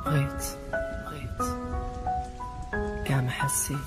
بغيت كاع ما حسيت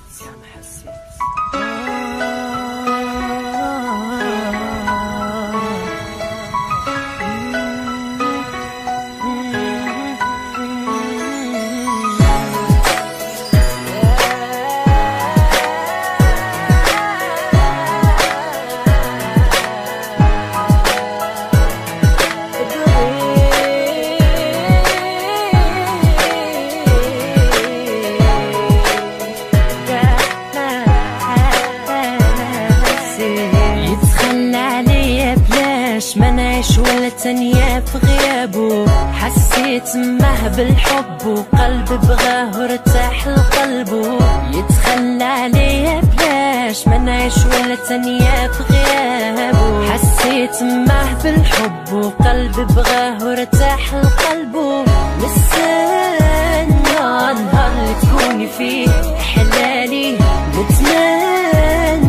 ما نعيش ولا تانية في غيابه، حسيت معه بالحب وقلبي بغاه وارتاح لقلبه. يتخلى عليا بلاش ما نعيش ولا تانية في غيابه، حسيت معه بالحب وقلبي بغاه وارتاح لقلبه. نستنى نهار اللي تكوني فيه حلالي، نتمنى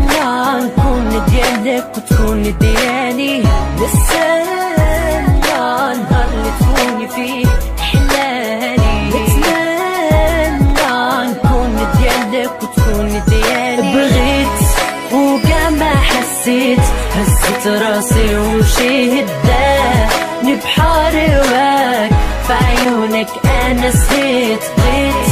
نكون ديالك وتكوني ديالي. نستنى نهار اللي تكوني فيه حلالي، نتمنى نكون ديالك وتكوني ديالي. بغيت وكاع ما حسيت، هزت راسي ومشي هداني بحار هواك، فعيونك انا سهيت. بغيت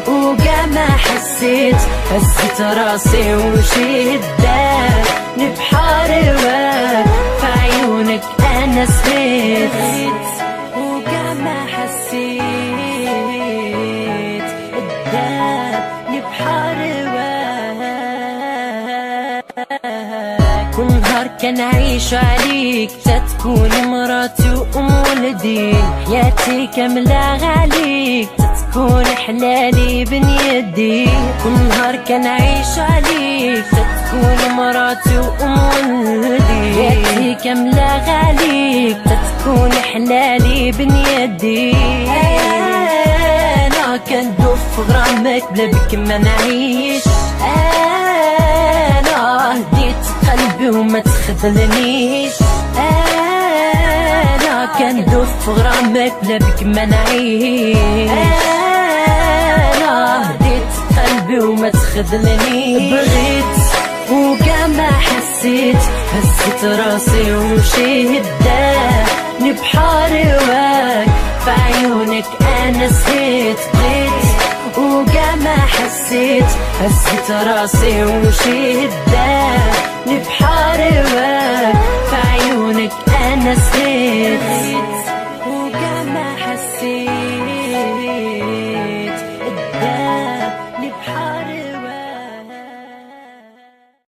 وكاع ما حسيت، هزت راسي ومشي هداني بحار هواك، فعيونك انا سهيت. وكاع ما حسيت، هداني بحار هواك. كل نهار كنعيش عليك تتكون مراتي وام ولدي، حياتي كاملة غاليك تتكون حلالي بن يدي. كل نهار كنعيش عليك تتكون مراتي وام ولدي، حياتي كاملة غاليك تتكون حلالي بن يدي. انا كندوب في غرامك بلا بك ما نعيش، انا هديت قلبي وما تخذلنيش. انا كندوب في غرامك بلا بك ما نعيش، انا هديت قلبي وما تخذلنيش. بغيت وكاع ما حسيت، هزت راسي ومشي هداني بحار هواك، فعيونك انا سهيت. بغيت وكاع ما حسيت، هزت راسي ومشي هداني بحار هواك، فعيونك انا سهيت.